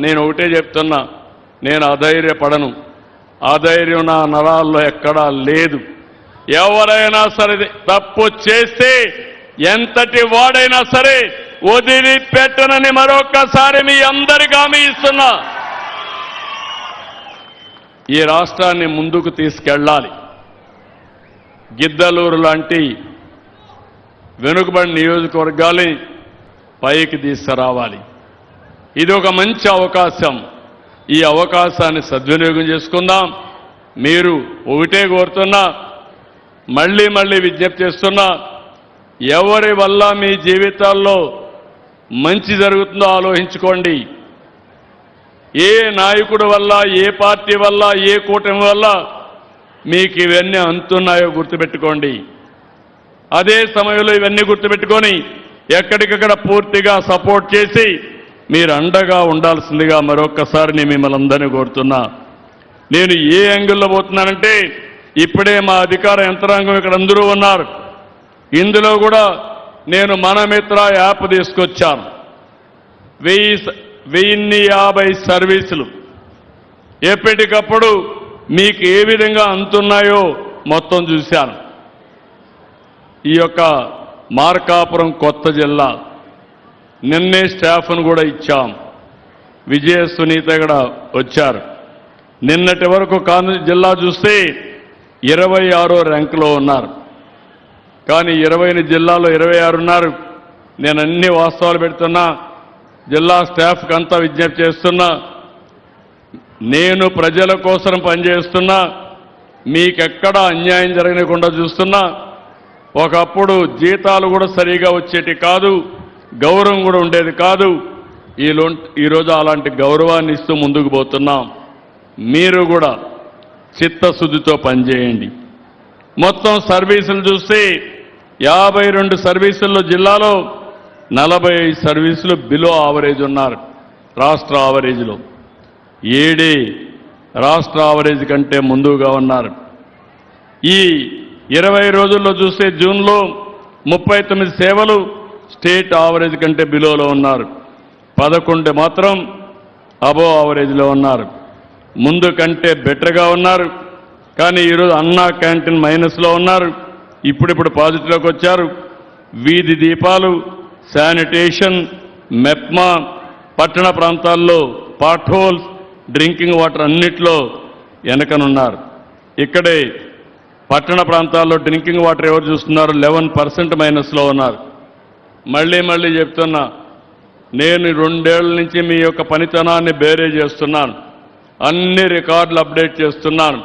నేను ఒకటే చెప్తున్నా, నేను అధైర్యపడను. అధైర్యం నా నరాల్లో ఎక్కడా లేదు. ఎవరైనా సరే తప్పు చేస్తే ఎంతటి వాడైనా సరే వదిలిపెట్టనని మరొక్కసారి మీ అందరికీ హామీ ఇస్తున్నా. ఈ రాష్ట్రాన్ని ముందుకు తీసుకెళ్ళాలి. గిద్దలూరు లాంటి వెనుకబడిన నియోజకవర్గాల్ని పైకి తీసుకురావాలి. ఇది ఒక మంచి అవకాశం. ఈ అవకాశాన్ని సద్వినియోగం చేసుకుందాం. మీరు ఒకటే కోరుతున్నా, మళ్ళీ మళ్ళీ విజ్ఞప్తి చేస్తున్నా, ఎవరి వల్ల మీ జీవితాల్లో మంచి జరుగుతుందో ఆలోచించుకోండి. ఏ నాయకుడి వల్ల, ఏ పార్టీ వల్ల, ఏ కూటమి వల్ల మీకు ఇవన్నీ అందుతున్నాయో గుర్తుపెట్టుకోండి. అదే సమయంలో ఇవన్నీ గుర్తుపెట్టుకొని ఎక్కడికక్కడ పూర్తిగా సపోర్ట్ చేసి మీరు అండగా ఉండాల్సిందిగా మరొక్కసారి నేను మిమ్మల్ని అందరినీ కోరుతున్నా. నేను ఏ యాంగిల్లో పోతున్నానంటే, ఇప్పుడే మా అధికార యంత్రాంగం ఇక్కడ అందరూ ఉన్నారు. ఇందులో కూడా నేను మనమిత్ర యాప్ తీసుకొచ్చాను. 1050 సర్వీసులు ఎప్పటికప్పుడు మీకు ఏ విధంగా అందుతున్నాయో మొత్తం చూశాను. ఈ యొక్క మార్కాపురం కొత్త జిల్లా నిన్నే స్టాఫ్ను కూడా ఇచ్చాం. విజయ సునీత కూడా వచ్చారు. నిన్నటి వరకు జిల్లా చూస్తే 26వ ర్యాంకులో ఉన్నారు. కానీ 20 జిల్లాలో 26 ఉన్నారు. నేను అన్ని వాస్తవాలు పెడుతున్నా. జిల్లా స్టాఫ్కి అంతా విజ్ఞప్తి చేస్తున్నా. నేను ప్రజల కోసం పనిచేస్తున్నా. మీకెక్కడా అన్యాయం జరగకుండా చూస్తున్నా. ఒకప్పుడు జీతాలు కూడా సరిగా వచ్చేటి కాదు, గౌరవం కూడా ఉండేది కాదు. ఈరోజు అలాంటి గౌరవాన్ని ఇస్తూ ముందుకు పోతున్నాం. మీరు కూడా చిత్తశుద్ధితో పనిచేయండి. మొత్తం సర్వీసులు చూస్తే 52 సర్వీసుల్లో జిల్లాలో 45 సర్వీసులు బిలో ఆవరేజ్ ఉన్నారు. రాష్ట్ర ఆవరేజ్లో 7 రాష్ట్ర ఆవరేజ్ కంటే ముందుగా ఉన్నారు. ఈ 20 రోజుల్లో చూస్తే జూన్లో 39 సేవలు స్టేట్ ఆవరేజ్ కంటే బిలోలో ఉన్నారు. 11 మాత్రం అబో ఆవరేజ్లో ఉన్నారు. ముందు కంటే బెటర్గా ఉన్నారు. కానీ ఈరోజు అన్నా క్యాంటీన్ మైనస్లో ఉన్నారు. ఇప్పుడిప్పుడు పాజిటివ్లోకి వచ్చారు. వీధి దీపాలు, శానిటేషన్, మెప్మా, పట్టణ ప్రాంతాల్లో పాట్ హోల్స్, డ్రింకింగ్ వాటర్ అన్నిట్లో వెనకనున్నారు. ఇక్కడే పట్టణ ప్రాంతాల్లో డ్రింకింగ్ వాటర్ ఎవరు చూస్తున్నారు? 11% మైనస్లో ఉన్నారు. మళ్ళీ చెప్తున్నా, నేను 2 ఏళ్ల నుంచి మీ యొక్క పనితనాన్ని బేరే చేస్తున్నాను. అన్ని రికార్డులు అప్డేట్ చేస్తున్నాను.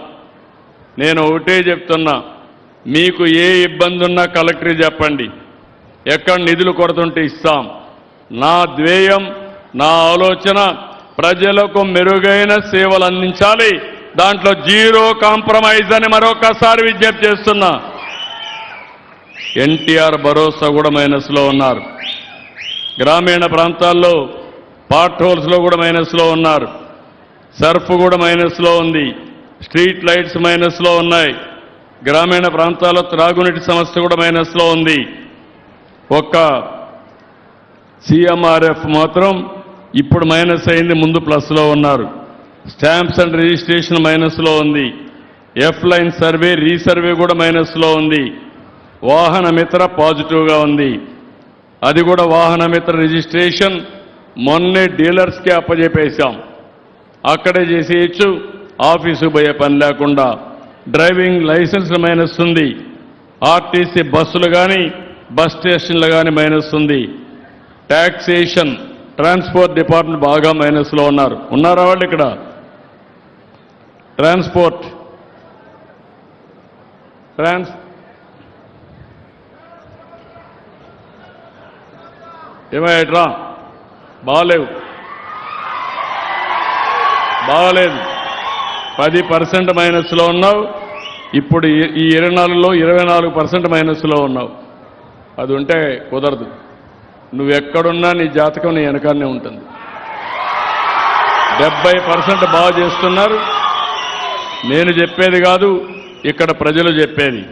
నేను ఒకటే చెప్తున్నా, మీకు ఏ ఇబ్బంది ఉన్నా కలెక్టర్కి చెప్పండి. ఎక్కడ నిధులు కొరతుంటే ఇస్తాం. నా ధ్యేయం, నా ఆలోచన ప్రజలకు మెరుగైన సేవలు అందించాలి. దాంట్లో జీరో కాంప్రమైజ్ అని మరొకసారి విజ్ఞప్తి చేస్తున్నా. ఎన్టీఆర్ భరోసా కూడా మైనస్లో ఉన్నారు. గ్రామీణ ప్రాంతాల్లో పాట్ హోల్స్లో కూడా మైనస్లో ఉన్నారు. సర్ఫ్ కూడా మైనస్లో ఉంది. స్ట్రీట్ లైట్స్ మైనస్లో ఉన్నాయి. గ్రామీణ ప్రాంతాల్లో త్రాగునీటి సమస్య కూడా మైనస్లో ఉంది. ఒక్క CMRF మాత్రం ఇప్పుడు మైనస్ అయింది, ముందు ప్లస్లో ఉన్నారు. స్టాంప్స్ అండ్ రిజిస్ట్రేషన్ మైనస్లో ఉంది. F లైన్ సర్వే, రీసర్వే కూడా మైనస్లో ఉంది. వాహన మిత్ర పాజిటివ్గా ఉంది. అది కూడా వాహన మిత్ర రిజిస్ట్రేషన్ మొన్నే డీలర్స్కే అప్పజెప్పేశాం. అక్కడే చేసేయచ్చు, ఆఫీసు పోయే పని లేకుండా. డ్రైవింగ్ లైసెన్స్ మైనస్ ఉంది. RTC బస్సులు కానీ, బస్ స్టేషన్లు కానీ మైనస్ ఉంది. ట్యాక్సేషన్, ట్రాన్స్పోర్ట్ డిపార్ట్మెంట్ బాగా మైనస్లో ఉన్నారు. ఉన్నారా వాళ్ళు ఇక్కడ? ట్రాన్స్పోర్ట్ ఏమయ్యట్రా? బాగలేదు 10% మైనస్లో ఉన్నావు. ఇప్పుడు ఈ 24లో 24% మైనస్లో ఉన్నావు. అది ఉంటే కుదరదు. నువ్వెక్కడున్నా నీ జాతకం నీ వెనకాన్నే ఉంటుంది. 70% బాగా చేస్తున్నారు. నేను చెప్పేది కాదు, ఇక్కడ ప్రజలు చెప్పేది.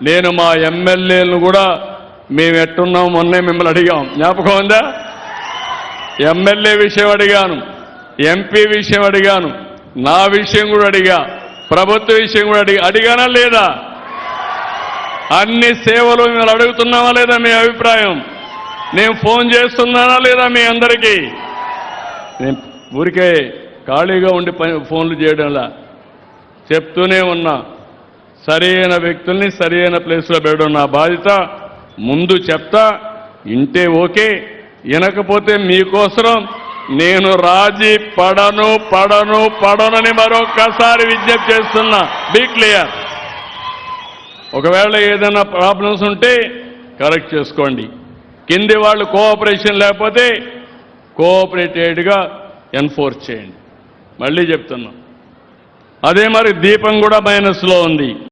నేను మా ఎమ్మెల్యేలను కూడా మేము ఎట్టున్నాం మొన్నే మిమ్మల్ని అడిగాం, జ్ఞాపకం ఉందా? ఎమ్మెల్యే విషయం అడిగాను. ఎంపీ విషయం అడిగాను, నా విషయం కూడా అడిగా, ప్రభుత్వ విషయం కూడా అడిగానా లేదా? అన్ని సేవలు మేము అడుగుతున్నామా లేదా మీ అభిప్రాయం? నేను ఫోన్ చేస్తున్నానా లేదా మీ అందరికీ? నేను ఊరికే ఖాళీగా ఉండి ఫోన్లు చేయడంలా చెప్తూనే ఉన్నా. సరైన వ్యక్తుల్ని సరైన ప్లేస్లో పెట్టడం నా బాధ్యత. ముందు చెప్తా, ఇంటే ఓకే, వినకపోతే మీకోసం నేను రాజీ పడనని మరొక్కసారి విజ్ఞప్తి చేస్తున్నా. Be clear. ఒకవేళ ఏదైనా ప్రాబ్లమ్స్ ఉంటే కరెక్ట్ చేసుకోండి. కింది వాళ్ళు కోఆపరేషన్ లేకపోతే కోఆపరేటెడ్గా ఎన్ఫోర్స్ చేయండి. మళ్ళీ చెప్తున్నాం. అదే మరి దీపం కూడా మైనస్లో ఉంది.